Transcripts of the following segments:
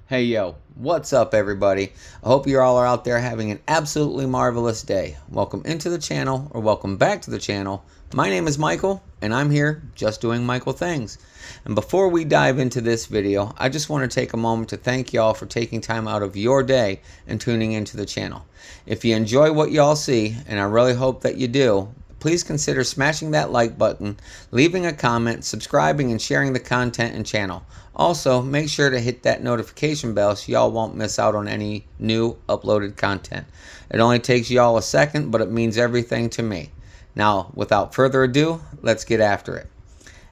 Hey yo, what's up everybody? I hope you all are out there having an absolutely marvelous day. Welcome into the channel, or welcome back to the channel. My name is Michael, and I'm here just doing Michael things. And before we dive into this video, I just want to take a moment to thank y'all for taking time out of your day and tuning into the channel. If you enjoy what y'all see, and I really hope that you do, please consider smashing that like button, leaving a comment, subscribing, and sharing the content and channel. Also, make sure to hit that notification bell so y'all won't miss out on any new uploaded content. It only takes y'all a second, but it means everything to me. Now, without further ado, let's get after it.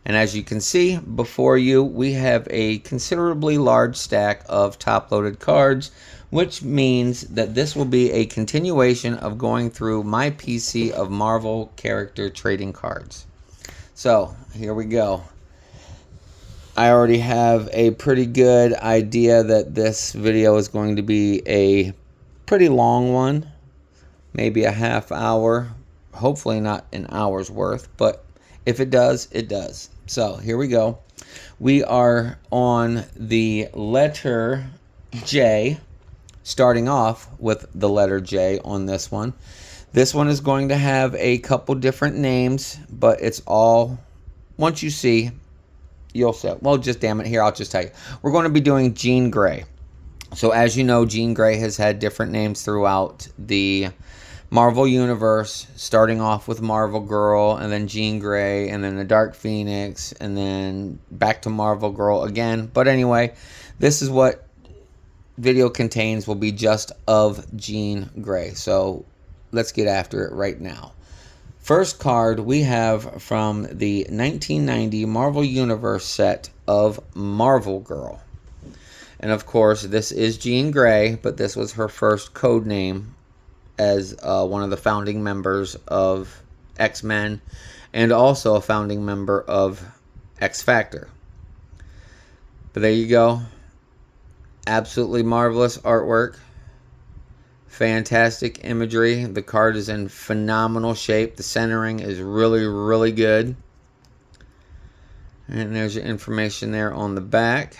And as you can see before you, we have a considerably large stack of top-loaded cards, which means that this will be a continuation of going through my PC of Marvel character trading cards. So, here we go. I already have a pretty good idea that this video is going to be a pretty long one, maybe a half hour, hopefully not an hour's worth, but if it does, it does. So here we go. We are on the letter J, starting off with the letter J on this one. This one is going to have a couple different names, but it's all, once you see, you'll say, well, just damn it, here, I'll just tell you. We're going to be doing Jean Grey. So as you know, Jean Grey has had different names throughout the Marvel Universe, starting off with Marvel Girl, and then Jean Grey, and then the Dark Phoenix, and then back to Marvel Girl again. But anyway, this is what video contains, will be just of Jean Grey. So let's get after it right now. First card we have from the 1990 Marvel Universe set of Marvel Girl. And of course, this is Jean Grey, but this was her first code name as one of the founding members of X-Men and also a founding member of X-Factor. But there you go. Absolutely marvelous artwork. Fantastic imagery. The card is in phenomenal shape. The centering is really, really good. And there's your information there on the back.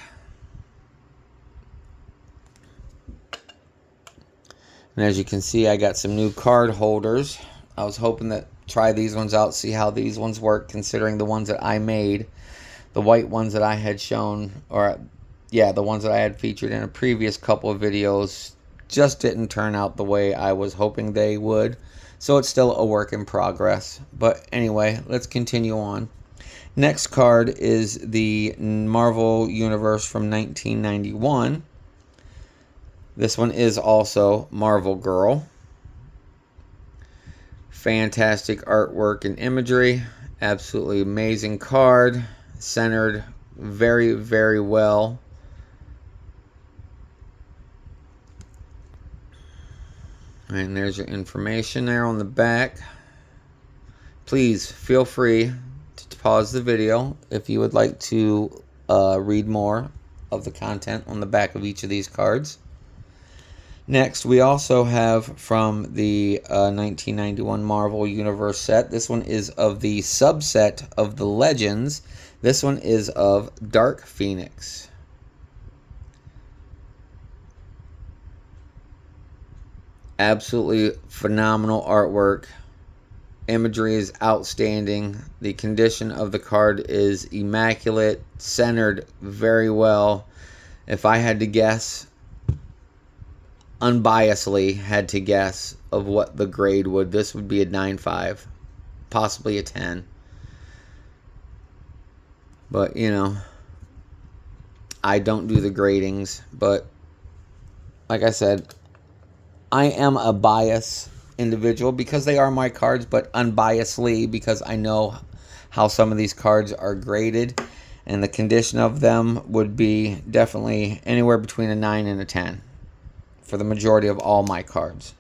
And as you can see, I got some new card holders. I was hoping to try these ones out, see how these ones work, considering the ones that I made, the white ones that I had shown, or yeah, the ones that I had featured in a previous couple of videos, just didn't turn out the way I was hoping they would. So it's still a work in progress. But anyway, let's continue on. Next card is the Marvel Universe from 1991. This one is also Marvel Girl. Fantastic artwork and imagery. Absolutely amazing card. Centered very, very well. And there's your information there on the back. Please feel free to pause the video if you would like to read more of the content on the back of each of these cards. Next, we also have from the 1991 Marvel Universe set. This one is of the subset of the Legends. This one is of Dark Phoenix. Absolutely phenomenal artwork. Imagery is outstanding. The condition of the card is immaculate, centered very well. If I had to guess, unbiasedly had to guess of what the grade would, this would be a 9.5, possibly a 10. But, you know, I don't do the gradings, but like I said, I am a biased individual because they are my cards, but unbiasedly because I know how some of these cards are graded, and the condition of them would be definitely anywhere between a 9 and a 10 for the majority of all my cards.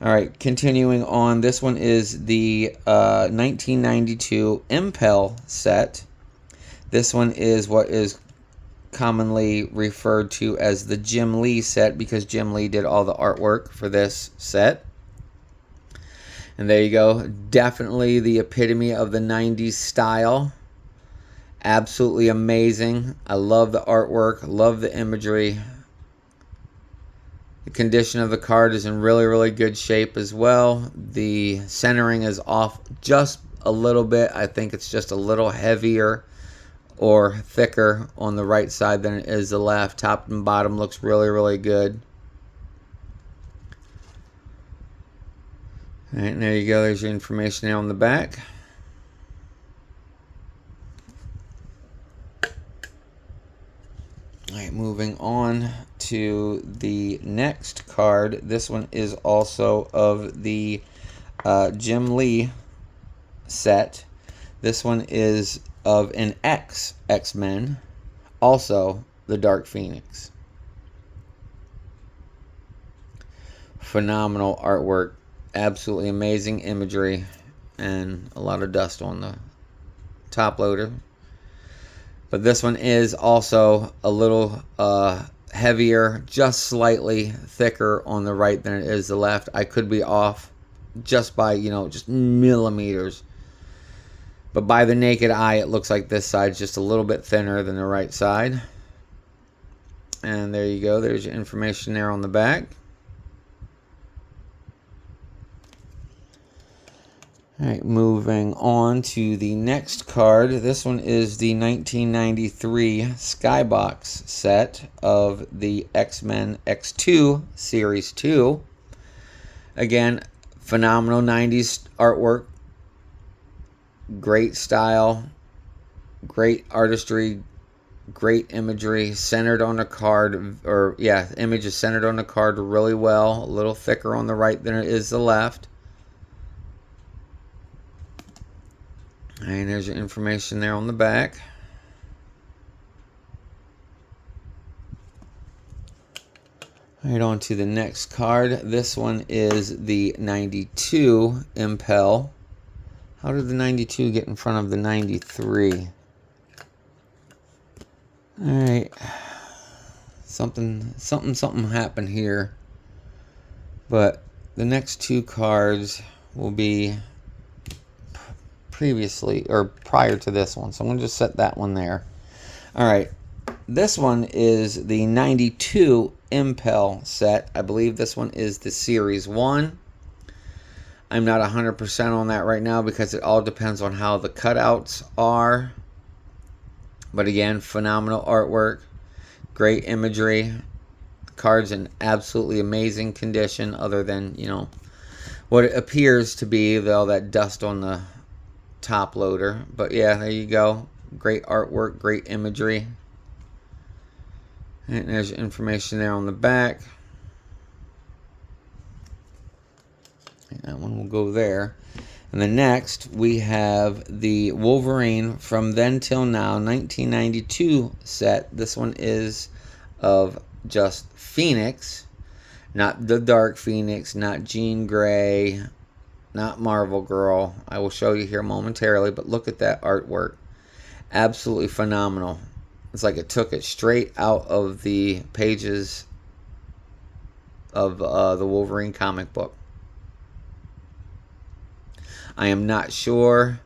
Alright, continuing on, this one is the 1992 Impel set. This one is what is commonly referred to as the Jim Lee set because Jim Lee did all the artwork for this set. And there you go. Definitely the epitome of the 90s style. Absolutely amazing. I love the artwork, love the imagery. The condition of the card is in really, really good shape as well. The centering is off just a little bit. I think it's just a little heavier or thicker on the right side than it is the left. Top and bottom looks really, really good. All right, and there you go. There's your information there on the back. All right, moving on to the next card. This one is also of the Jim Lee set. This one is of an X-Men, also the Dark Phoenix. Phenomenal artwork, absolutely amazing imagery, and a lot of dust on the top loader. But this one is also a little heavier, just slightly thicker on the right than it is the left. I could be off just by, just millimeters. But by the naked eye, it looks like this side's just a little bit thinner than the right side. And there you go. There's your information there on the back. All right, moving on to the next card. This one is the 1993 Skybox set of the X-Men X2 Series 2. Again, phenomenal 90s artwork. Great style. Great artistry. Great imagery. Centered on the card. Image is centered on the card really well. A little thicker on the right than it is the left. And there's your information there on the back. Right on to the next card. This one is the 92 Impel. How did the 92 get in front of the 93? Alright. Something happened here. But the next two cards will be previously or prior to this one, so I'm going to just set that one there. All right, this one is the 92 Impel set. I believe this one is the Series 1. I'm not 100% on that right now because it all depends on how the cutouts are. But again, phenomenal artwork, great imagery. The card's in absolutely amazing condition, other than what it appears to be, all that dust on the top loader. But yeah, there you go. Great artwork, great imagery. And there's information there on the back. And that one will go there. And then next we have the Wolverine From Then Till Now 1992 set. This one is of just Phoenix, not the Dark Phoenix, not Jean Grey, not Marvel Girl. I will show you here momentarily, but look at that artwork. Absolutely phenomenal. It's like it took it straight out of the pages of the Wolverine comic book. I am not sure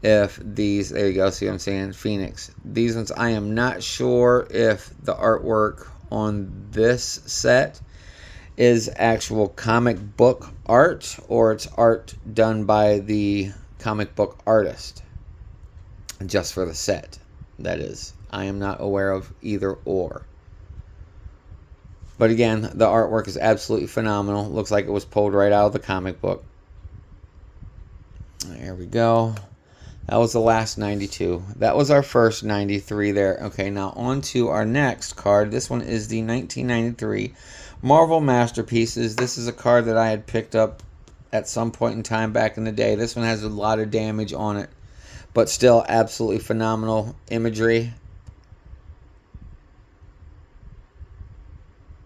if these, there you go, see what I'm saying, Phoenix. These ones, I am not sure if the artwork on this set is actual comic book art or it's art done by the comic book artist just for the set. That is, I am not aware of either or. But again, the artwork is absolutely phenomenal. Looks like it was pulled right out of the comic book. There we go. That was the last 92. That was our first 93 there. Okay, now on to our next card. This one is the 1993 Marvel Masterpieces. This is a card that I had picked up at some point in time back in the day. This one has a lot of damage on it, but still absolutely phenomenal imagery.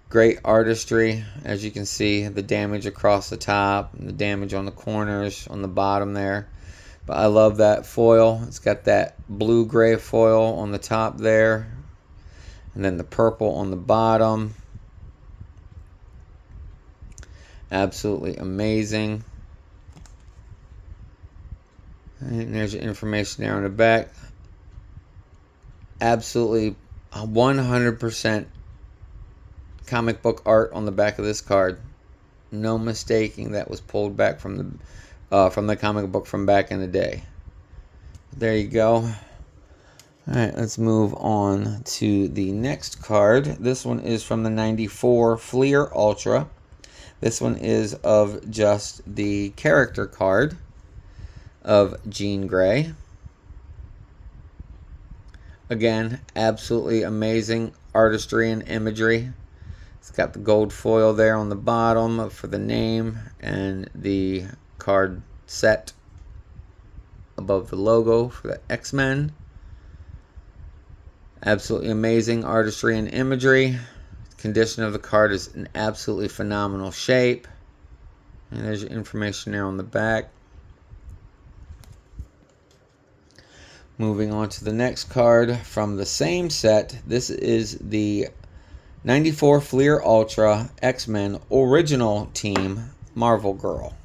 Great artistry. As you can see, the damage across the top, and the damage on the corners, on the bottom there. But I love that foil. It's got that blue-gray foil on the top there, and then the purple on the bottom. Absolutely amazing. And there's your information there on the back. Absolutely 100% comic book art on the back of this card. No mistaking that was pulled back from the comic book from back in the day. There you go. Alright, let's move on to the next card. This one is from the 94 Fleer Ultra. This one is of just the character card of Jean Grey. Again, absolutely amazing artistry and imagery. It's got the gold foil there on the bottom for the name and the card set above the logo for the X-Men. Absolutely amazing artistry and imagery. Condition of the card is in absolutely phenomenal shape. And there's your information there on the back. Moving on to the next card from the same set. This is the 94 Fleer Ultra X-Men Original Team Marvel Girl.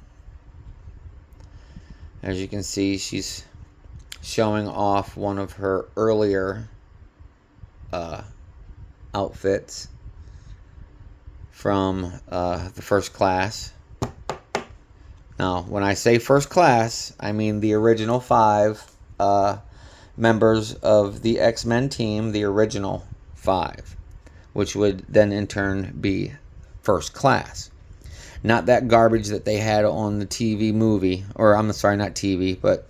As you can see, she's showing off one of her earlier outfits from the First Class. Now, when I say First Class, I mean the original 5 members of the X-Men team, the original 5, which would then in turn be First Class. Not that garbage that they had on the TV movie, or I'm sorry, not TV, but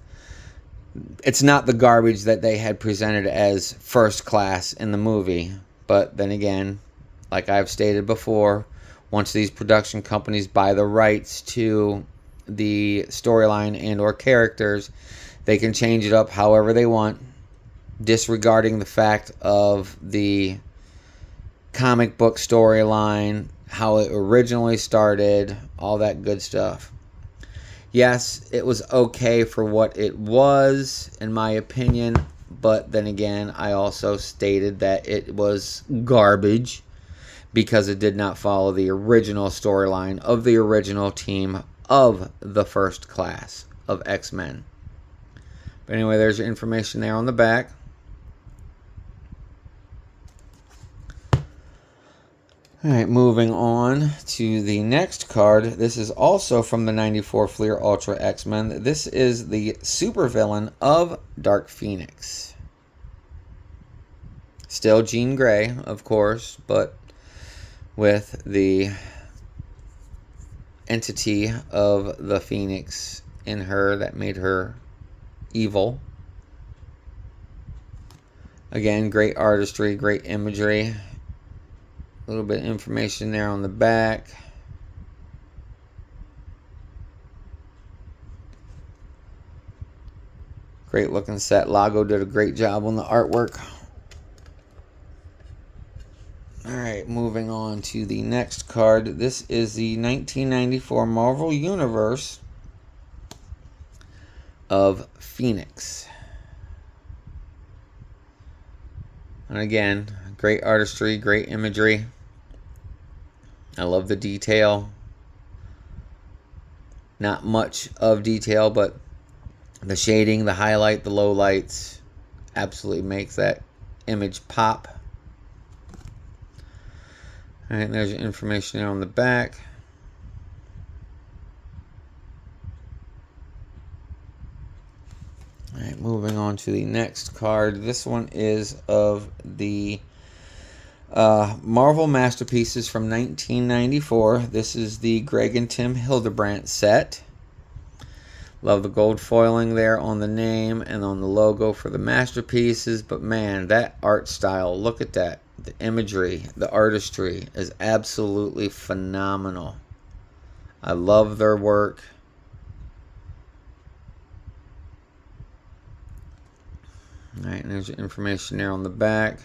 it's not the garbage that they had presented as First Class in the movie. But then again, like I've stated before, once these production companies buy the rights to the storyline and or characters, they can change it up however they want, disregarding the fact of the comic book storyline, how it originally started, all that good stuff. Yes, it was okay for what it was, in my opinion, but then again, I also stated that it was garbage because it did not follow the original storyline of the original team of the First Class of X-Men. But anyway, there's your information there on the back. Alright, moving on to the next card. This is also from the 94 Fleer Ultra X-Men. This is the supervillain of Dark Phoenix. Still Jean Grey, of course, but with the entity of the Phoenix in her that made her evil. Again, great artistry, great imagery. A little bit of information there on the back. Great looking set. Lago did a great job on the artwork. Alright, moving on to the next card. This is the 1994 Marvel Universe of Phoenix. And again, great artistry, great imagery. I love the detail. Not much of detail, but the shading, the highlight, the low lights absolutely makes that image pop. Alright, there's your information there on the back. Alright, moving on to the next card. This one is of the Marvel Masterpieces from 1994. This is the Greg and Tim Hildebrandt set. Love the gold foiling there on the name and on the logo for the Masterpieces. But man, that art style, look at that. The imagery, the artistry is absolutely phenomenal. I love their work. Alright, and there's your information there on the back.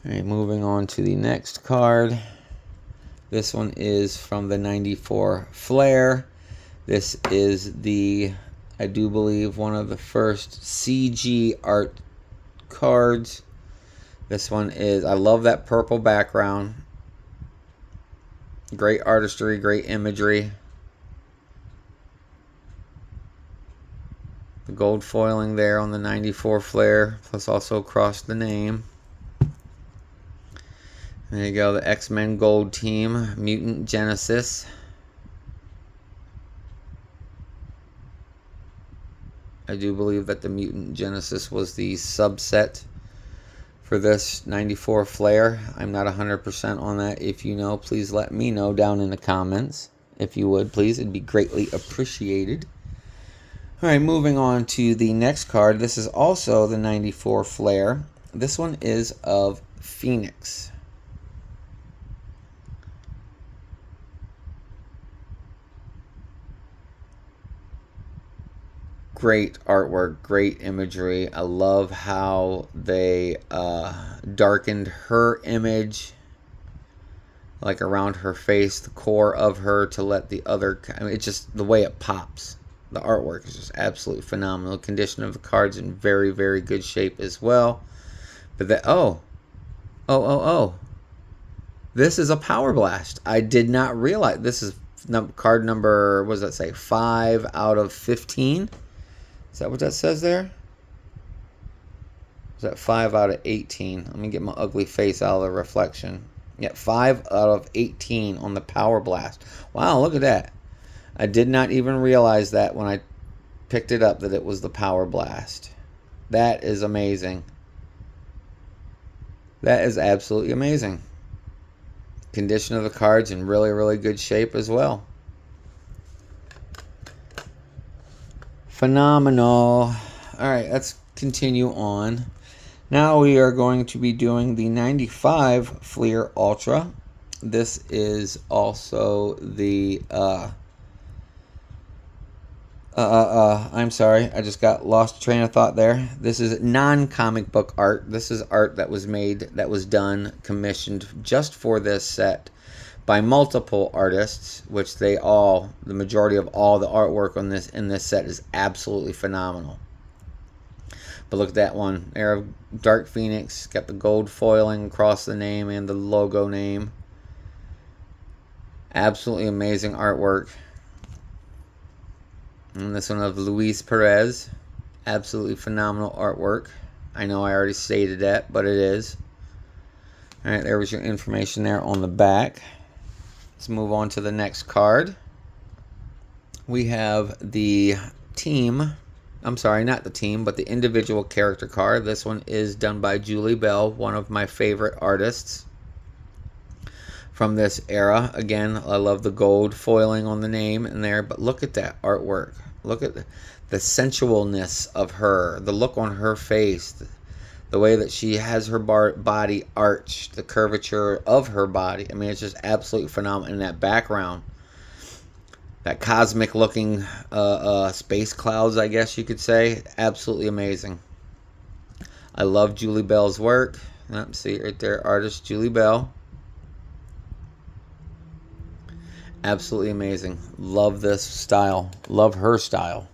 Alright, moving on to the next card. This one is from the 94 Flair. This is the, I do believe, one of the first CG art cards. This one is, I love that purple background. Great artistry, great imagery. The gold foiling there on the 94 flare, plus also across the name. There you go, the X-Men Gold Team, Mutant Genesis. I do believe that the Mutant Genesis was the subset for this 94 flare. I'm not 100% on that. If you know, please let me know down in the comments. If you would, please. It'd be greatly appreciated. Alright, moving on to the next card. This is also the 94 flare. This one is of Phoenix. Great artwork, great imagery. I love how they darkened her image, like around her face, the core of her, to let the other, I mean, it's just the way it pops. The artwork is just absolutely phenomenal. Condition of the cards in very, very good shape as well. But that, this is a Power Blast. I did not realize. This is card number, what does that say, 5 out of 15? Is that what that says there? Is that 5 out of 18? Let me get my ugly face out of the reflection. Yeah, 5 out of 18 on the Power Blast. Wow, look at that. I did not even realize that when I picked it up, that it was the Power Blast. That is amazing. That is absolutely amazing. Condition of the cards in really, really good shape as well. Phenomenal. Alright, let's continue on. Now we are going to be doing the 95 Fleer Ultra. This is also the I'm sorry, I just got lost train of thought there. This is non-comic book art. This is art that was made, that was done, commissioned just for this set by multiple artists, which they all, the majority of all the artwork on this, in this set, is absolutely phenomenal. But look at that one there of Dark Phoenix, got the gold foiling across the name and the logo name. Absolutely amazing artwork. And this one of Luis Perez, absolutely phenomenal artwork. I know I already stated that, but it is. Alright, there was your information there on the back. Let's move on to the next card. We have the team. I'm sorry, not the team, but the individual character card. This one is done by Julie Bell, one of my favorite artists from this era. Again, I love the gold foiling on the name in there, but look at that artwork. Look at the sensualness of her, the look on her face, the way that she has her body arched, the curvature of her body. I mean, it's just absolutely phenomenal. In that background, that cosmic looking space clouds, I guess you could say, absolutely amazing. I love Julie Bell's work. See right there, artist Julie Bell. Absolutely amazing. Love this style. Love her style.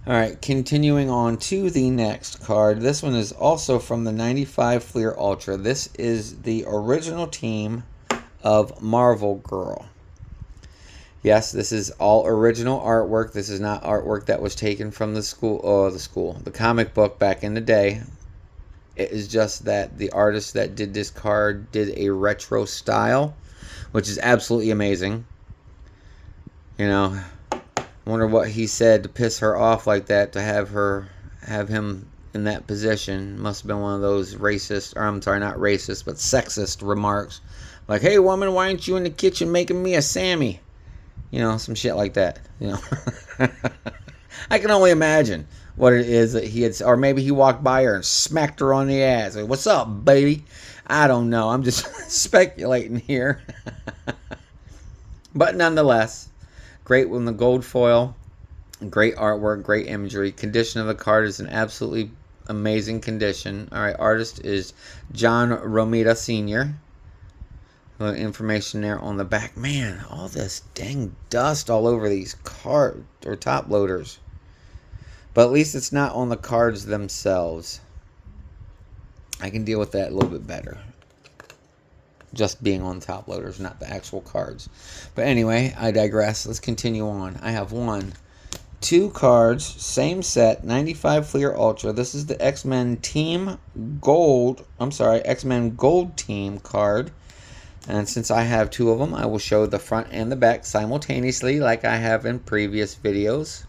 Alright, continuing on to the next card. This one is also from the 95 Fleer Ultra. This is the original team of Marvel Girl. Yes, this is all original artwork. This is not artwork that was taken from the comic book back in the day. It is just that the artist that did this card did a retro style, which is absolutely amazing. You know, I wonder what he said to piss her off like that, to have him in that position. Must have been one of those racist, or I'm sorry, not racist, but sexist remarks. Like, hey woman, why aren't you in the kitchen making me a Sammy? You know, some shit like that. You know, I can only imagine what it is that he had, or maybe he walked by her and smacked her on the ass. Like, what's up, baby? I don't know. I'm just speculating here. But nonetheless, great with the gold foil. Great artwork, great imagery. Condition of the card is in absolutely amazing condition. Alright, artist is John Romita Sr. A little information there on the back. Man, all this dang dust all over these card or top loaders. But at least it's not on the cards themselves. I can deal with that a little bit better. Just being on top loaders, not the actual cards. But anyway, I digress. Let's continue on. I have 1, 2 cards, same set, 95 Fleer Ultra. This is the X-Men Team Gold, X-Men Gold Team card. And since I have 2 of them, I will show the front and the back simultaneously like I have in previous videos.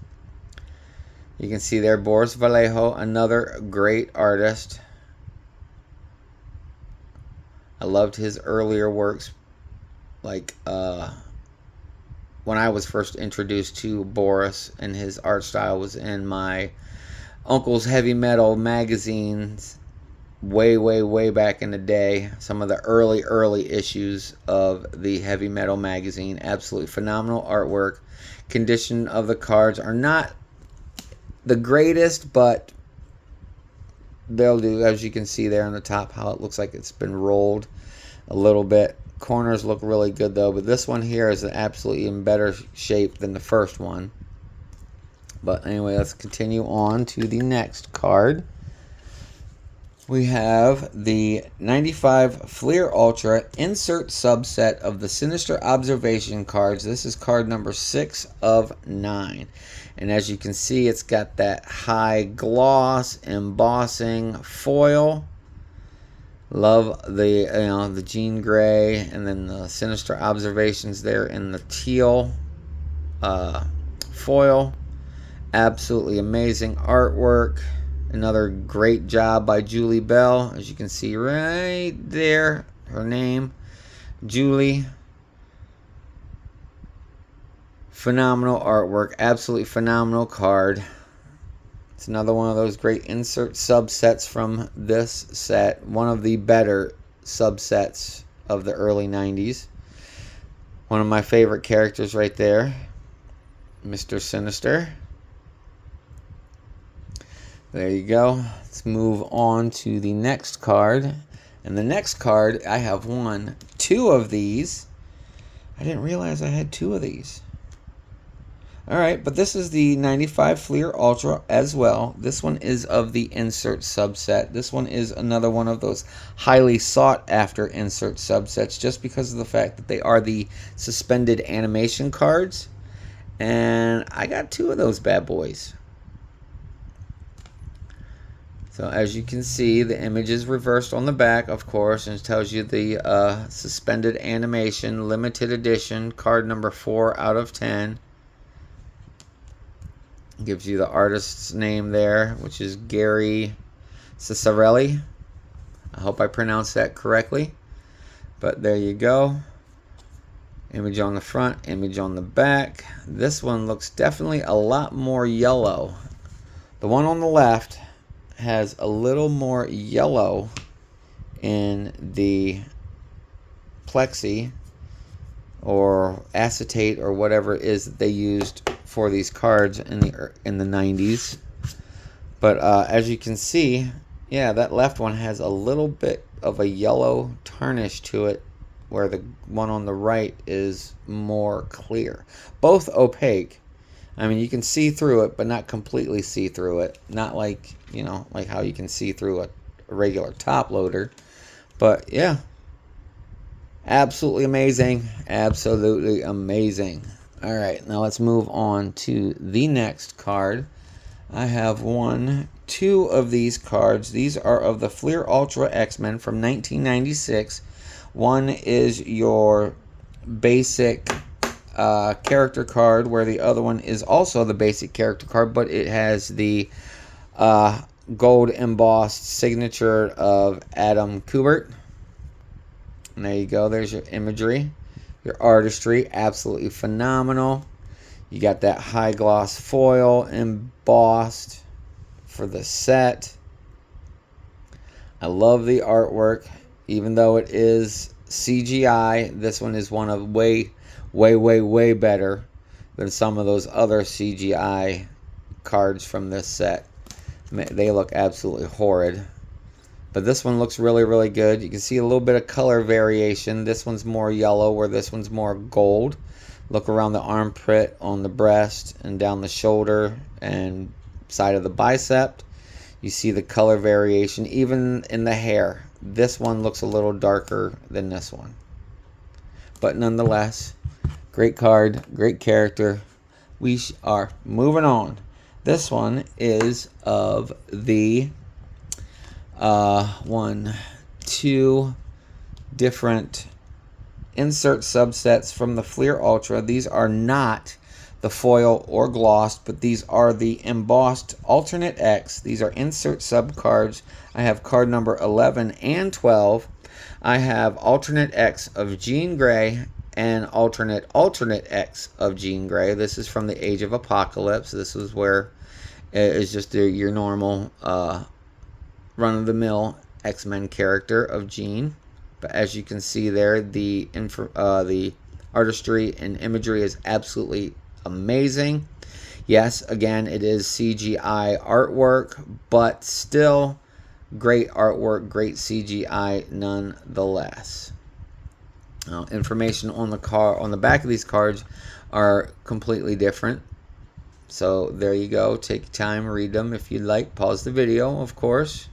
You can see there Boris Vallejo, another great artist. I loved his earlier works, like when I was first introduced to Boris, and his art style was in my uncle's heavy metal magazines way back in the day. Some of the early issues of the heavy metal magazine. Absolutely phenomenal artwork. Condition of the cards are not the greatest, but they'll do. As you can see there on the top, how it looks like it's been rolled a little bit. Corners look really good though, but this one here is absolutely in better shape than the first one. But anyway, let's continue on to the next card. We have the 95 Fleer Ultra insert subset of the Sinister Observation cards. This is card number 6 of 9. And as you can see, it's got that high gloss embossing foil. Love the the Jean Grey, and then the Sinister Observations there in the teal foil. Absolutely amazing artwork. Another great job by Julie Bell, as you can see right there, her name, Julie. Phenomenal artwork, absolutely phenomenal card. It's another one of those great insert subsets from this set. One of the better subsets of the early 90s. One of my favorite characters right there, Mr. Sinister. There you go. Let's move on to the next card. And the next card, I have 2 of these. I didn't realize I had 2 of these. Alright, but this is the 95 Fleer Ultra as well. This one is of the insert subset. This one is another one of those highly sought after insert subsets just because of the fact that they are the suspended animation cards. And I got 2 of those bad boys. So as you can see, the image is reversed on the back, of course, and it tells you the suspended animation limited edition card number 4 out of 10. Gives you the artist's name there, which is Gary Ciccarelli. I hope I pronounced that correctly. But there you go. Image on the front, image on the back. This one looks definitely a lot more yellow. The one on the left has a little more yellow in the plexi or acetate or whatever it is that they used for these cards in the 90s. But as you can see, yeah, that left one has a little bit of a yellow tarnish to it, where the one on the right is more clear. Both opaque. I mean, you can see through it, but not completely see through it. Not like, like how you can see through a regular top loader. But yeah, absolutely amazing. Absolutely amazing. All right, now let's move on to the next card. I have 2 of these cards. These are of the Fleer Ultra X-Men from 1996. One is your basic character card, where the other one is also the basic character card, but it has the gold embossed signature of Adam Kubert. And there you go. There's your imagery. Your artistry, absolutely phenomenal. You got that high gloss foil embossed for the set. I love the artwork. Even though it is CGI, this one is one of way better than some of those other CGI cards from this set. They look absolutely horrid. But this one looks really good. You can see a little bit of color variation. This one's more yellow, where this one's more gold. Look around the armpit, on the breast, and down the shoulder and side of the bicep. You see the color variation, even in the hair. This one looks a little darker than this one. But nonetheless, great card, great character. we are moving on. This one is of the two different insert subsets from the Fleer Ultra. These are not the foil or glossed, but these are the embossed alternate X. These are insert sub cards. I have card number 11 and 12. I have alternate X of Jean Grey and alternate X of Jean Grey. This is from the Age of Apocalypse. This is where it's just your normal run-of-the-mill X-Men character of Jean. But as you can see there, the artistry and imagery is absolutely amazing. Yes, again, it is CGI artwork, but still great artwork, great CGI nonetheless. Information on the back of these cards are completely different. So there you go. Take your time, read them if you'd like. Pause the video, of course.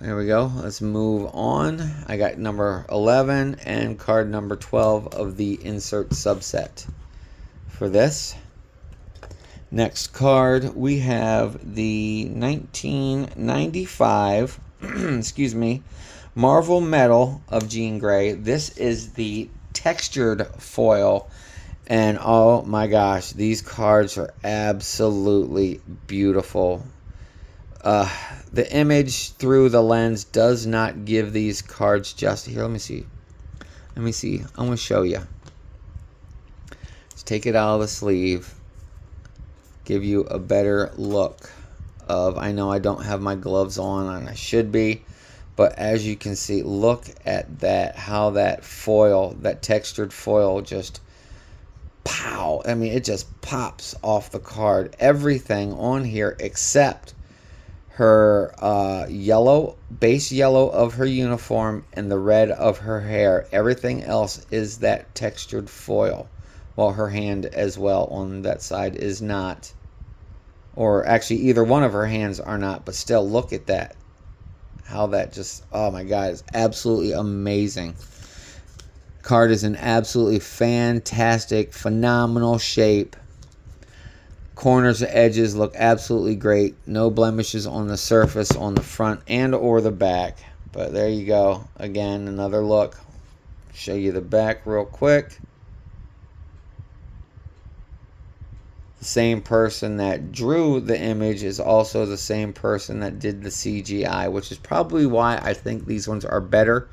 There we go. Let's move on. I got number 11 and card number 12 of the insert subset for this. Next card, we have the 1995, excuse me, Marvel Metal of Jean Grey. This is the textured foil. And oh my gosh, these cards are absolutely beautiful. The image through the lens does not give these cards justice. Here, let me see. I'm going to show you. Let's take it out of the sleeve. Give you a better look of, I know I don't have my gloves on and I should be, but as you can see, look at that, how that foil, that textured foil just pow. I mean, it just pops off the card. Everything on here except her base yellow of her uniform and the red of her hair. Everything else is that textured foil. Well, her hand as well on that side is not. Or actually, either one of her hands are not. But still, look at that. How that just, oh my God, it's absolutely amazing. Card is in absolutely fantastic, phenomenal shape. Corners and edges look absolutely great. No blemishes on the surface, on the front and or the back. But there you go. Again, another look. Show you the back real quick. The same person that drew the image is also the same person that did the CGI, which is probably why I think these ones are better,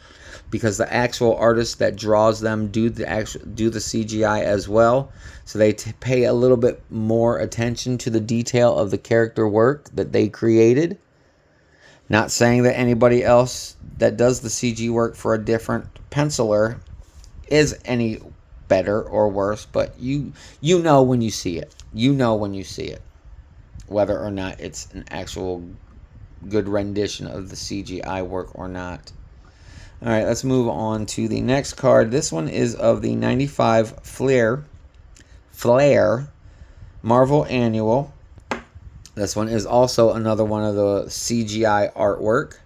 because the actual artist that draws them do the CGI as well. So they pay a little bit more attention to the detail of the character work that they created. Not saying that anybody else that does the CG work for a different penciler is any better or worse, but you know when you see it. You know when you see it, whether or not it's an actual good rendition of the CGI work or not. All right, let's move on to the next card. This one is of the 95 Flair Marvel Annual. This one is also another one of the CGI artwork.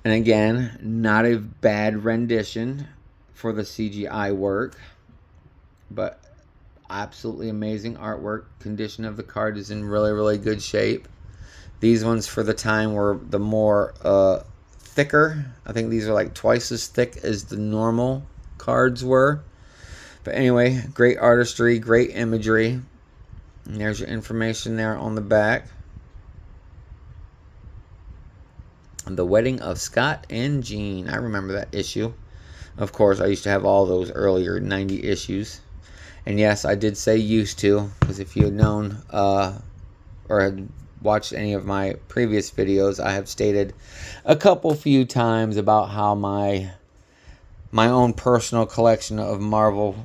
And again, not a bad rendition for the CGI work, but absolutely amazing artwork. Condition of the card is in really, really good shape. These ones for the time were the more thicker. I think these are like twice as thick as the normal cards were. But anyway, great artistry, great imagery. And there's your information there on the back. The Wedding of Scott and Jean. I remember that issue. Of course, I used to have all those earlier 90 issues. And yes, I did say used to, because if you had known or had watched any of my previous videos, I have stated a few times about how my own personal collection of Marvel,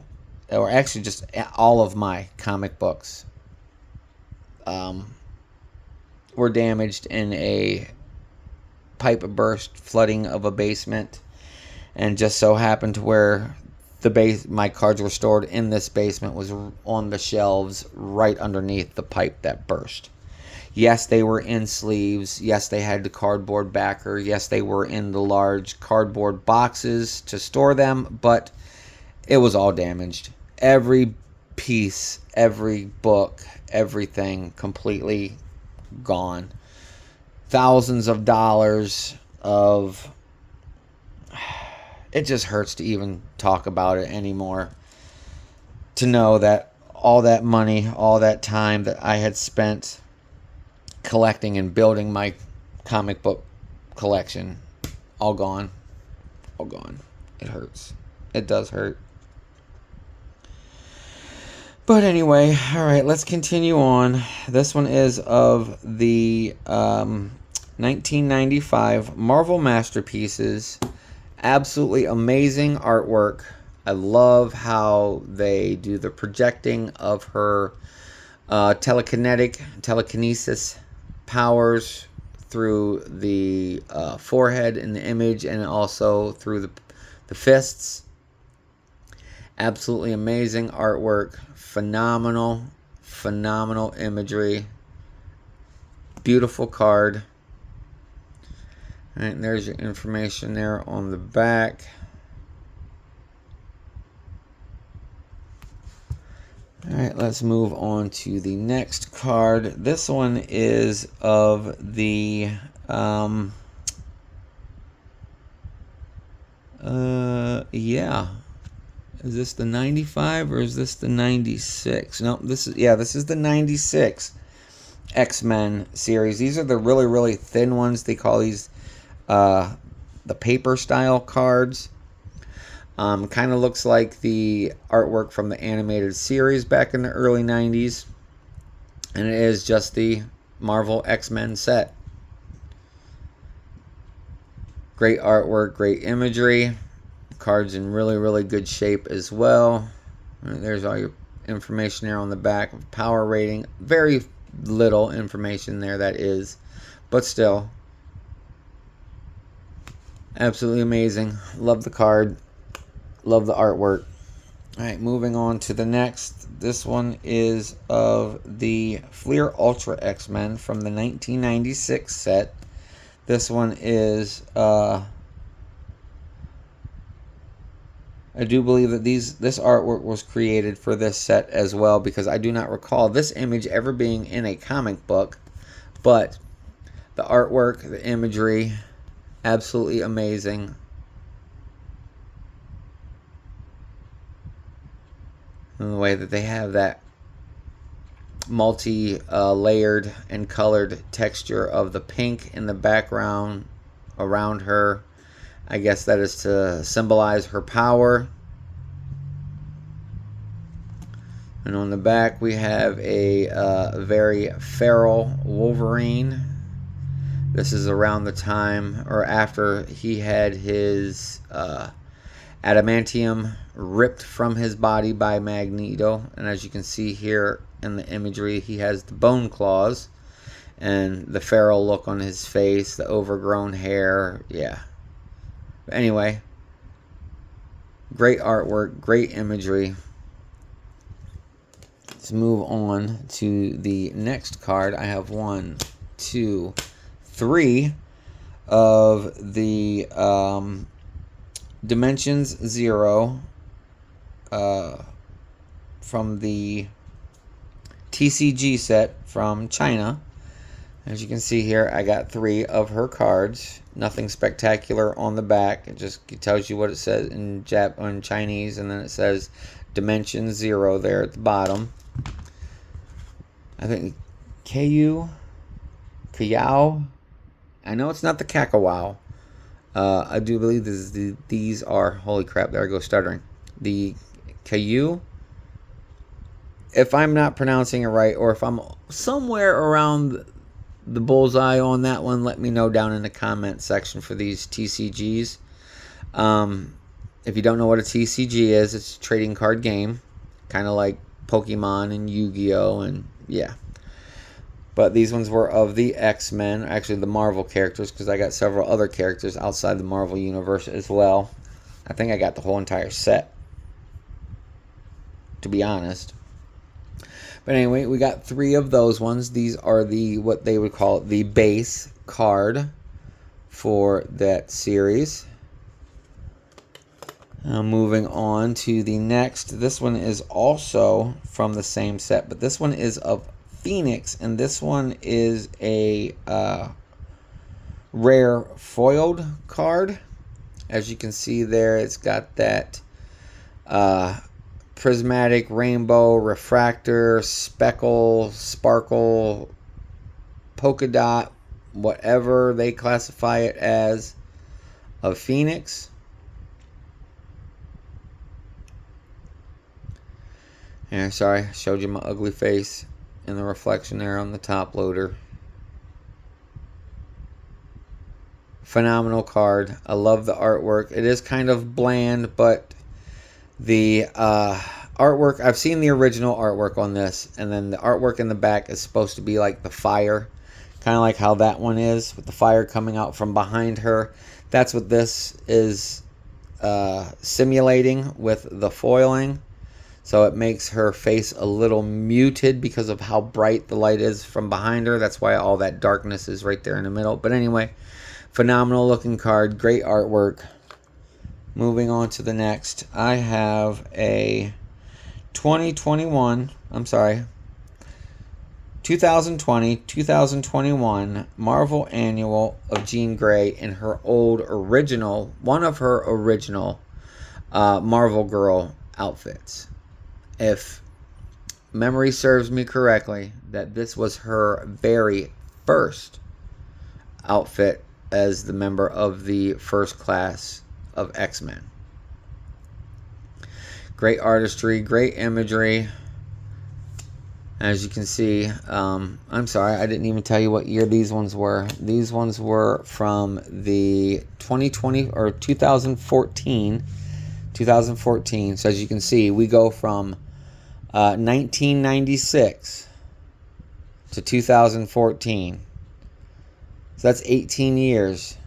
or actually just all of my comic books, were damaged in a pipe burst flooding of a basement, and just so happened to where my cards were stored in this basement was on the shelves right underneath the pipe that burst. Yes, they were in sleeves. Yes, they had the cardboard backer. Yes, they were in the large cardboard boxes to store them, but it was all damaged. every piece, every book, everything completely gone. Thousands of dollars of... It just hurts to even talk about it anymore. To know that all that money, all that time that I had spent collecting and building my comic book collection, all gone. All gone. It hurts. It does hurt. But anyway, alright, let's continue on. This one is of the 1995 Marvel Masterpieces. Absolutely amazing artwork. I love how they do the projecting of her telekinesis powers through the forehead in the image, and also through the fists. Absolutely amazing artwork. Phenomenal imagery. Beautiful card. Alright, there's your information there on the back. Alright, let's move on to the next card. This one is of the yeah. Is this the 95 or is this the 96? No, this is the 96 X-Men series. These are the really thin ones. They call these the paper style cards. Kind of looks like the artwork from the animated series back in the early 90s. And it is just the Marvel X-Men set. Great artwork, great imagery. Cards in really good shape as well. There's all your information there on the back. Power rating. Very little information there, that is. But still. Absolutely amazing. Love the card. Love the artwork. Alright, moving on to the next. This one is of the Fleer Ultra X-Men from the 1996 set. This one is... I do believe that this artwork was created for this set as well, because I do not recall this image ever being in a comic book. But the artwork, the imagery, absolutely amazing. And the way that they have that multi-layered and colored texture of the pink in the background around her. I guess that is to symbolize her power. And on the back we have a very feral Wolverine. This is around the time or after he had his adamantium ripped from his body by Magneto. And as you can see here in the imagery, he has the bone claws and the feral look on his face, the overgrown hair. Yeah. But anyway, great artwork, great imagery. Let's move on to the next card. I have 1, 2, 3 of the Dimensions Zero from the TCG set from China. As you can see here, I got 3 of her cards. Nothing spectacular on the back. It just tells you what it says in Chinese, and then it says Dimension Zero there at the bottom. I think Kayao. I know it's not the Kakao. I do believe these are, holy crap, there I go stuttering. The Kayao. If I'm not pronouncing it right, or if I'm somewhere around the bullseye on that one, let me know down in the comment section for these TCGs. If you don't know what a TCG is, it's a trading card game, kind of like Pokemon and Yu-Gi-Oh! And yeah. But these ones were of the X-Men, actually the Marvel characters, because I got several other characters outside the Marvel universe as well. I think I got the whole entire set, to be honest. But anyway, we got 3 of those ones. These are what they would call the base card for that series. Moving on to the next. This one is also from the same set, but this one is of Phoenix, and this one is a rare foiled card. As you can see there, it's got that prismatic, rainbow, refractor, speckle, sparkle, polka dot, whatever they classify it as, of Phoenix. Yeah, sorry, I showed you my ugly face in the reflection there on the top loader. Phenomenal card. I love the artwork. It is kind of bland, but the artwork, I've seen the original artwork on this, and then the artwork in the back is supposed to be like the fire, kind of like how that one is, with the fire coming out from behind her. That's what this is simulating with the foiling. So it makes her face a little muted because of how bright the light is from behind her. That's why all that darkness is right there in the middle. But anyway, phenomenal looking card. Great artwork. Moving on to the next. I have a 2020-2021 Marvel Annual of Jean Grey in her old original, one of her original Marvel Girl outfits. If memory serves me correctly, that this was her very first outfit as the member of the first class of X-Men. Great artistry, great imagery. As you can see, I'm sorry, I didn't even tell you what year these ones were. These ones were from the 2020 or 2014. So as you can see, we go from 1996 to 2014. So that's 18 years.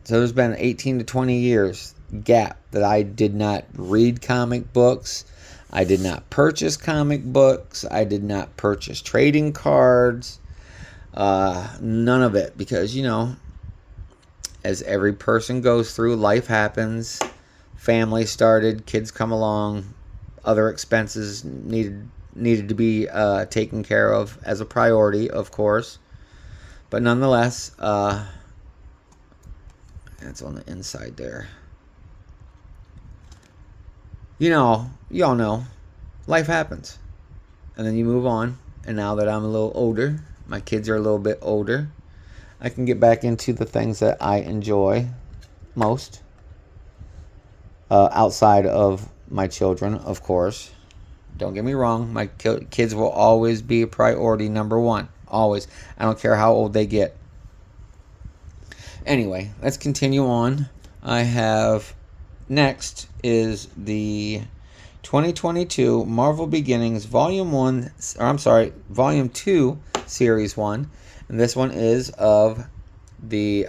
So there's been 18 to 20 years gap that I did not read comic books. I did not purchase comic books. I did not purchase trading cards. None of it. Because, you know, as every person goes through, life happens. Family started. Kids come along. Other expenses needed to be taken care of as a priority, of course. But nonetheless, it's on the inside there. You know, y'all know, life happens. And then you move on. And now that I'm a little older, my kids are a little bit older, I can get back into the things that I enjoy most. Outside of my children, of course. Don't get me wrong, my kids will always be a priority number one. Always. I don't care how old they get. Anyway, let's continue on. I have next is the 2022 Marvel Beginnings Volume 2 Series 1. And this one is of the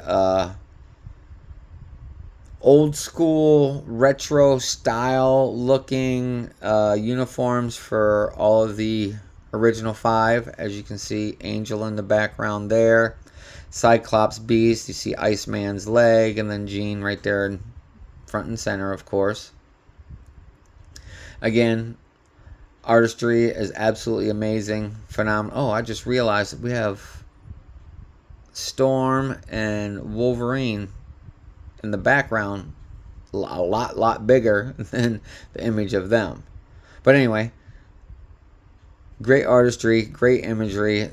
old school retro style looking uniforms for all of the original 5. As you can see, Angel in the background there, Cyclops, Beast, you see Iceman's leg, and then Jean right there in front and center, of course. Again, artistry is absolutely amazing, phenomenal. Oh, I just realized that we have Storm and Wolverine in the background, a lot bigger than the image of them. But anyway, great artistry, great imagery.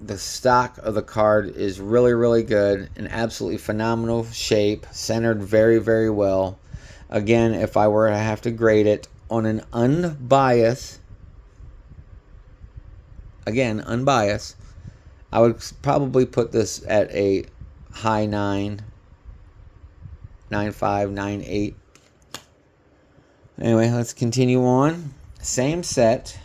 The stock of the card is really, really good. An absolutely phenomenal shape, centered very, very well. Again, if I were to have to grade it on an unbiased, I would probably put this at a high 9. 9.5, 9.8. Anyway, let's continue on. Same set.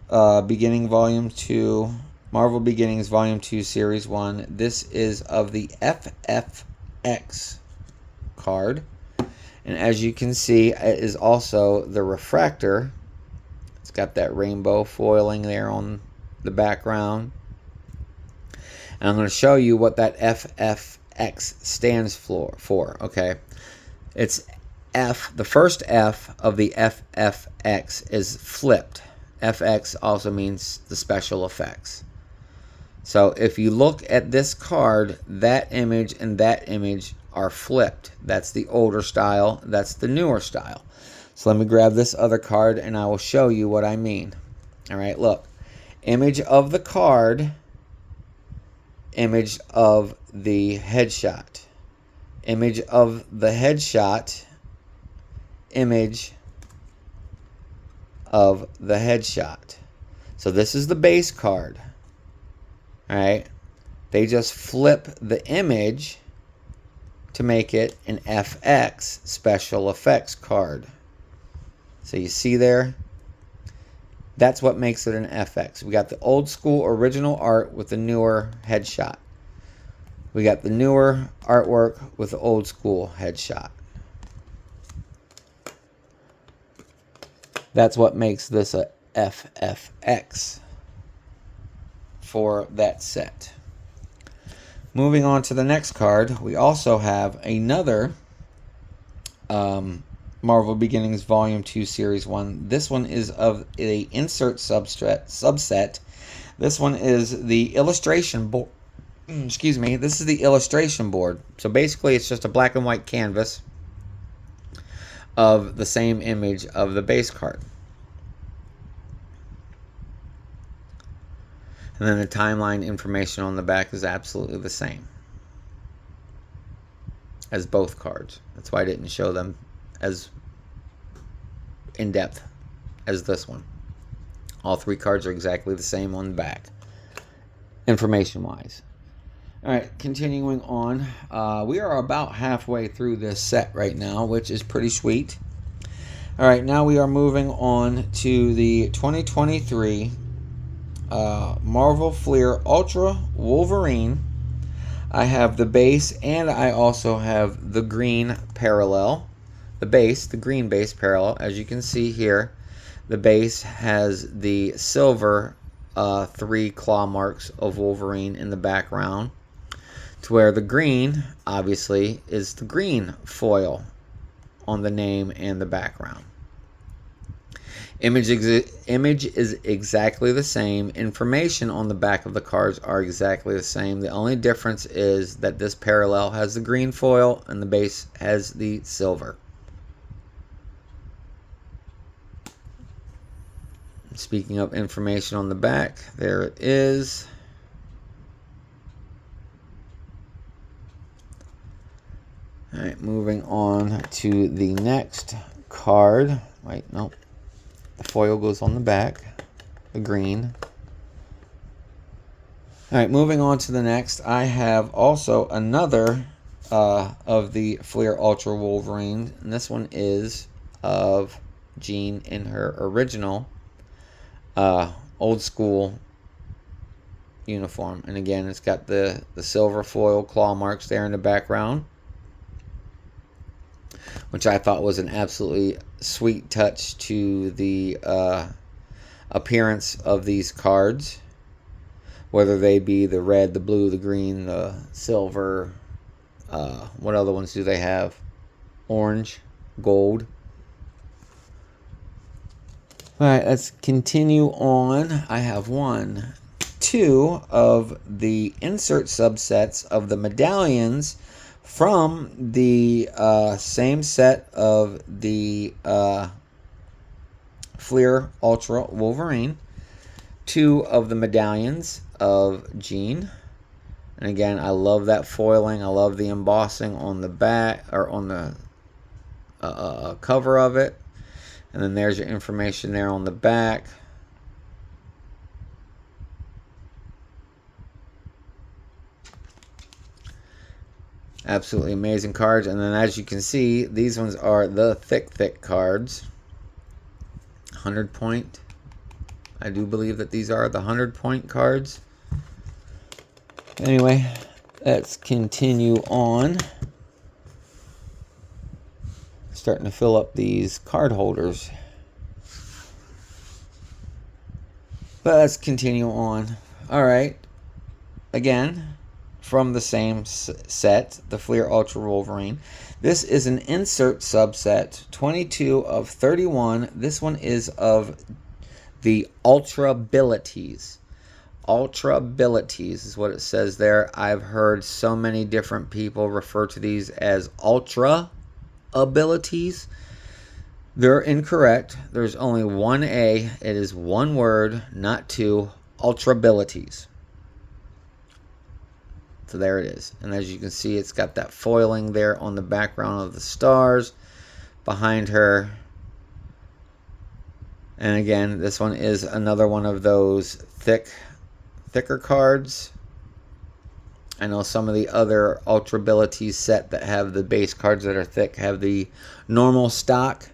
Beginning Volume 2. Marvel Beginnings Volume 2 Series 1. This is of the FFX card. And as you can see, it is also the refractor. It's got that rainbow foiling there on the background. And I'm going to show you what that FFX stands for, okay? It's F, the first F of the FFX is flipped. FX also means the special effects. So if you look at this card, that image and that image are flipped. That's the older style, that's the newer style. So let me grab this other card and I will show you what I mean. All right, look. Image of the card, image of the headshot. Image of the headshot, image of the headshot. So this is the base card. All right. They just flip the image to make it an FX, special effects card. So you see there? That's what makes it an FX. We got the old school original art with the newer headshot. We got the newer artwork with the old school headshot. That's what makes this a FFX for that set. Moving on to the next card, we also have another Marvel Beginnings Volume 2 Series 1. This one is of a insert subset. This one is the illustration board. Excuse me. This is the illustration board. So basically it's just a black and white canvas of the same image of the base card. And then the timeline information on the back is absolutely the same as both cards. That's why I didn't show them as in depth as this one. All three cards are exactly the same on the back, information wise. All right, continuing on. We are about halfway through this set right now, which is pretty sweet. All right, now we are moving on to the 2023 Marvel Fleer Ultra Wolverine. I have the base and I also have the green parallel. The base, the green base parallel, as you can see here, the base has the silver 3 claw marks of Wolverine in the background, to where the green, obviously, is the green foil on the name and the background. Image is exactly the same. Information on the back of the cards are exactly the same. The only difference is that this parallel has the green foil and the base has the silver. Speaking of information on the back, there it is. All right, moving on to the next card. Wait, nope. The foil goes on the back, the green. All right, moving on to the next. I have also another of the Fleer Ultra Wolverine, and this one is of Jean in her original old school uniform. And again, it's got the silver foil claw marks there in the background, which I thought was an absolutely sweet touch to the appearance of these cards, whether they be the red, the blue, the green, the silver. What other ones do they have? Orange, gold. All right, let's continue on. I have 1, 2 of the insert subsets of the medallions from the same set of the Fleer Ultra Wolverine. 2 of the medallions of Jean. And again, I love that foiling. I love the embossing on the back, or on the cover of it. And then there's your information there on the back. Absolutely amazing cards. And then as you can see, these ones are the thick cards. 100 point. I do believe that these are the 100-point cards. Anyway, let's continue on. Starting to fill up these card holders. But let's continue on. All right. Again, from the same set, the Fleer Ultra Wolverine. This is an insert subset, 22 of 31. This one is of the Ultra Abilities. Ultra Abilities is what it says there. I've heard so many different people refer to these as Ultra Abilities. They're incorrect. There's only one A. It is one word, not two. Ultra Abilities. So there it is. And as you can see, it's got that foiling there on the background of the stars behind her. And again, this one is another one of those thicker cards. I know some of the other Ultra Abilities set that have the base cards that are thick have the normal stock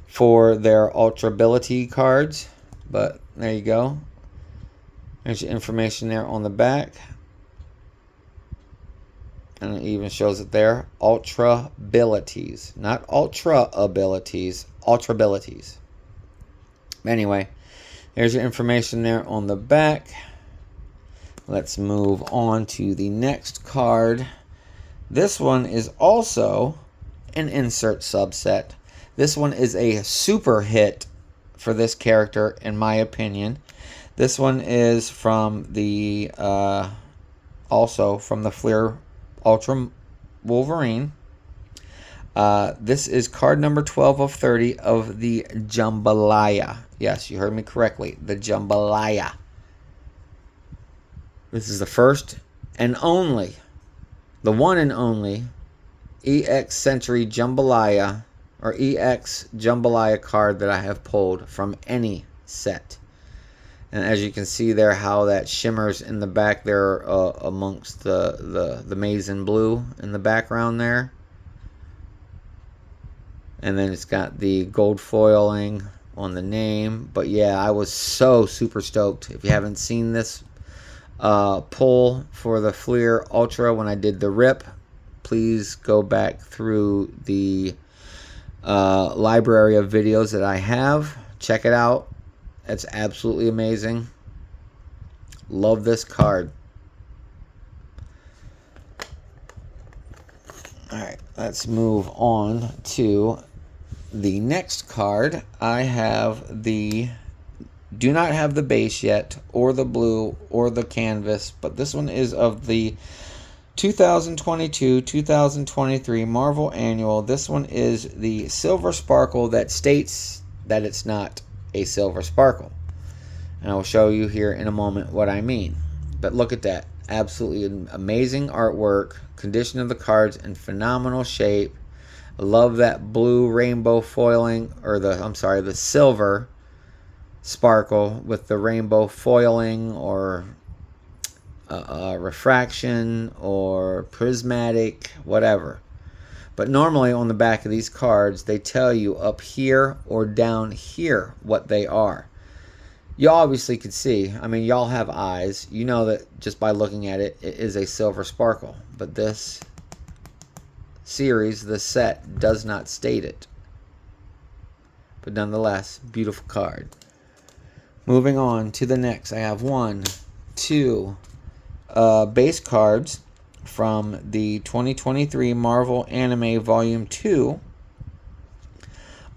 for their Ultra Ability cards. But there you go. There's your information there on the back. And it even shows it there. Ultra Abilities. Not Ultra Abilities. Ultra Abilities. Anyway, here's your information there on the back. Let's move on to the next card. This one is also an insert subset. This one is a super hit for this character, in my opinion. This one is from the also from the Fleer Ultra Wolverine. This is card number 12 of 30 of the Jambalaya. Yes, you heard me correctly. The Jambalaya. This is the first and only, the one and only EX Century Jambalaya or EX Jambalaya card that I have pulled from any set. And as you can see there, how that shimmers in the back there amongst the maize and blue in the background there. And then it's got the gold foiling on the name. But yeah, I was so super stoked. If you haven't seen this pull for the Fleer Ultra when I did the rip, please go back through the library of videos that I have. Check it out. It's absolutely amazing. Love this card. Alright, let's move on to the next card. I have the, do not have the base yet, or the blue, or the canvas, but this one is of the 2022-2023 Marvel Annual. This one is the Silver Sparkle that states that it's not a Silver Sparkle. And I will show you here in a moment what I mean. But look at that. Absolutely amazing artwork. Condition of the cards in phenomenal shape. I love that blue rainbow foiling, or the silver sparkle with the rainbow foiling, or refraction, or prismatic, whatever. But normally on the back of these cards, they tell you up here or down here what they are. You obviously could see, I mean, y'all have eyes. You know that just by looking at it, it is a Silver Sparkle. But this series, this set, does not state it. But nonetheless, beautiful card. Moving on to the next, I have 1, 2 base cards from the 2023 Marvel Anime Volume 2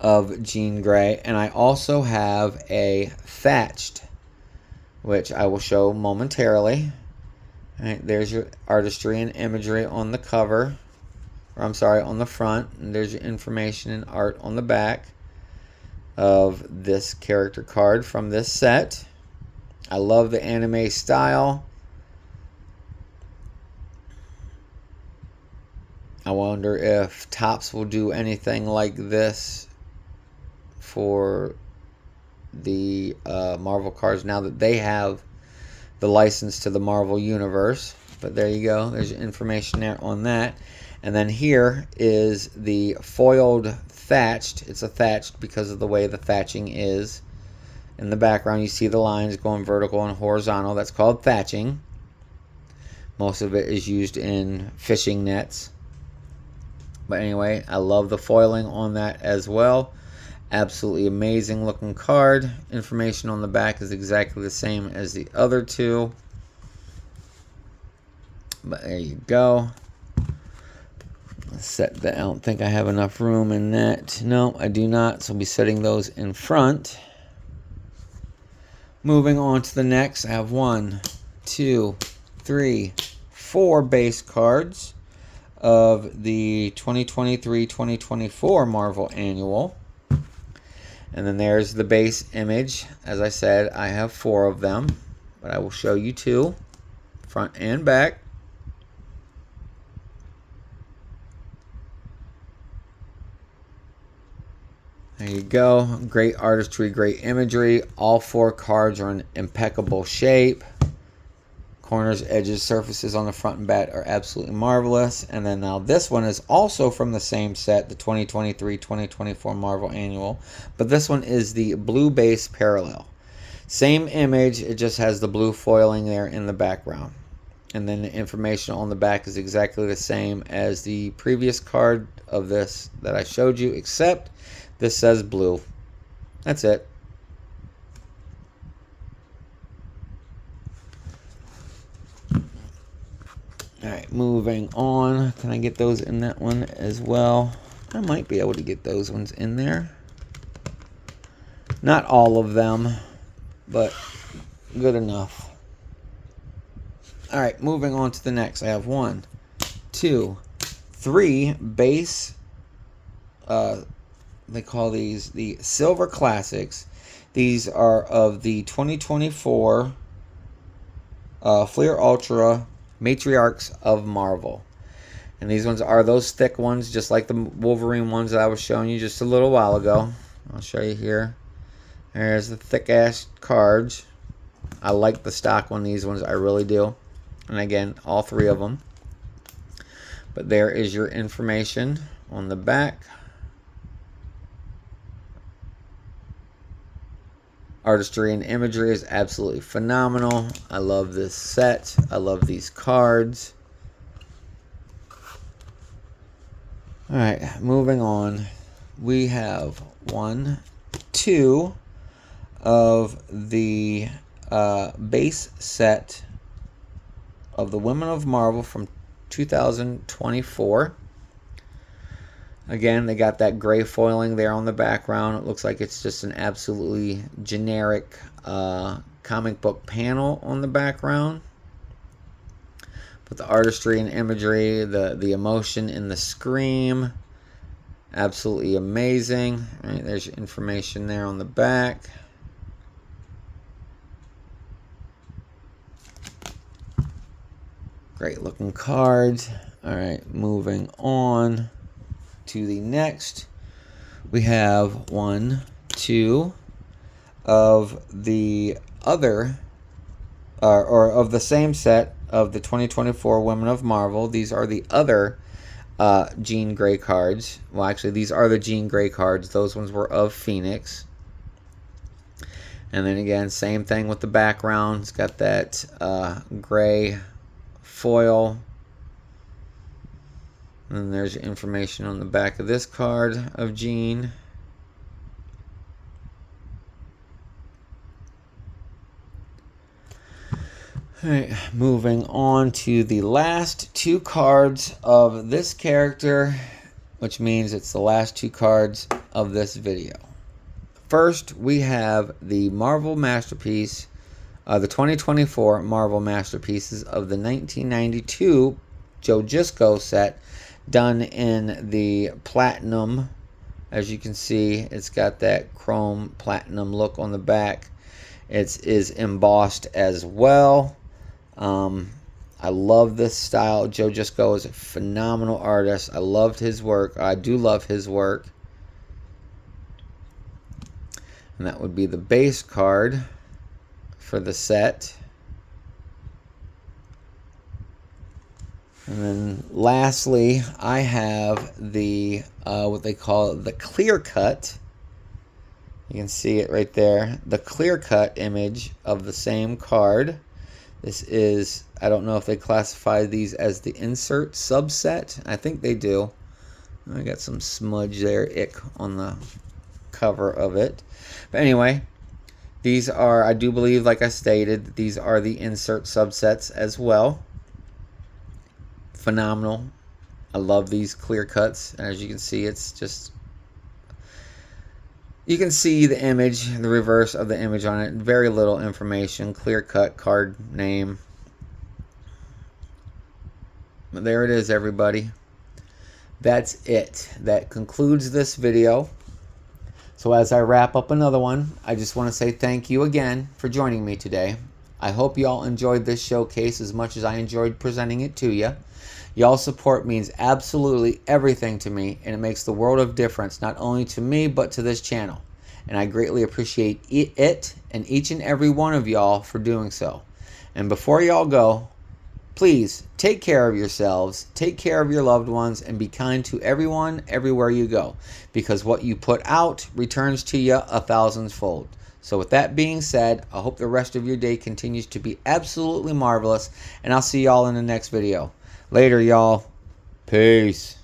of Jean Grey. And I also have a Thatched, which I will show momentarily. All right, there's your artistry and imagery on the cover. Or I'm sorry, on the front. And there's your information and art on the back of this character card from this set. I love the anime style. I wonder if Topps will do anything like this for the Marvel cards now that they have the license to the Marvel Universe. But there you go. There's information there on that. And then here is the foiled Thatched. It's a Thatched because of the way the thatching is. In the background, you see the lines going vertical and horizontal. That's called thatching. Most of it is used in fishing nets. But anyway, I love the foiling on that as well. Absolutely amazing looking card. Information on the back is exactly the same as the other two. But there you go. Let's set that. I don't think I have enough room in that. No, I do not. So I'll be setting those in front. Moving on to the next, I have 1, 2, 3, 4 base cards of the 2023-2024 Marvel Annual. And then there's the base image. As I said, I have 4 of them, but I will show you 2, front and back. There you go. Great artistry, great imagery. All 4 cards are in impeccable shape. Corners, edges, surfaces on the front and back are absolutely marvelous. And then now this one is also from the same set, the 2023-2024 Marvel Annual. But this one is the blue base parallel. Same image, it just has the blue foiling there in the background. And then the information on the back is exactly the same as the previous card of this that I showed you, except this says blue. That's it. Alright, moving on. Can I get those in that one as well? I might be able to get those ones in there. Not all of them, but good enough. Alright, moving on to the next. I have 1, 2, 3 base, they call these the Silver Classics. These are of the 2024 Fleer Ultra Matriarchs of Marvel. And these ones are those thick ones, just like the Wolverine ones that I was showing you just a little while ago. I'll show you here. There's the thick-ass cards. I like the stock one, these ones, I really do. And again, all 3 of them. But there is your information on the back. Artistry and imagery is absolutely phenomenal. I love this set. I love these cards. Alright, moving on. We have 1, 2 of the base set of the Women of Marvel from 2024. Again, they got that gray foiling there on the background. It looks like it's just an absolutely generic comic book panel on the background. But the artistry and imagery, the emotion in the scream, absolutely amazing. All right, there's your information there on the back. Great looking cards. All right, moving on to the next. We have 1, 2 of the other, or of the same set of the 2024 Women of Marvel. These are the other Jean Grey cards. Well, actually, these are the Jean Grey cards. Those ones were of Phoenix. And then again, same thing with the background. It's got that gray foil. And there's information on the back of this card of Jean. Alright, moving on to the last 2 cards of this character, which means it's the last 2 cards of this video. First, we have the Marvel Masterpiece, the 2024 Marvel Masterpieces of the 1992 Joe Gisco set, done in the platinum. As you can see, it's got that chrome platinum look on the back. It is embossed as well. I love this style. Joe Gisco is a phenomenal artist. I loved his work. I do love his work. And that would be the base card for the set. And then lastly, I have the what they call the clear cut. You can see it right there. The clear cut image of the same card. This is, I don't know if they classify these as the insert subset. I think they do. I got some smudge there, ick, on the cover of it. But anyway, these are, I do believe, like I stated, these are the insert subsets as well. phenomenal. I love these clear cuts. As you can see, it's just, you can see the image, the reverse of the image on it. Very little information. Clear cut card name. But there it is, everybody. That's it. That concludes this video. So as I wrap up another one, I just want to say thank you again for joining me today. I hope you all enjoyed this showcase as much as I enjoyed presenting it to you. Y'all's support means absolutely everything to me, and it makes the world of difference, not only to me, but to this channel. And I greatly appreciate it and each and every one of y'all for doing so. And before y'all go, please take care of yourselves, take care of your loved ones, and be kind to everyone everywhere you go, because what you put out returns to you 1,000-fold. So with that being said, I hope the rest of your day continues to be absolutely marvelous, and I'll see y'all in the next video. Later, y'all. Peace.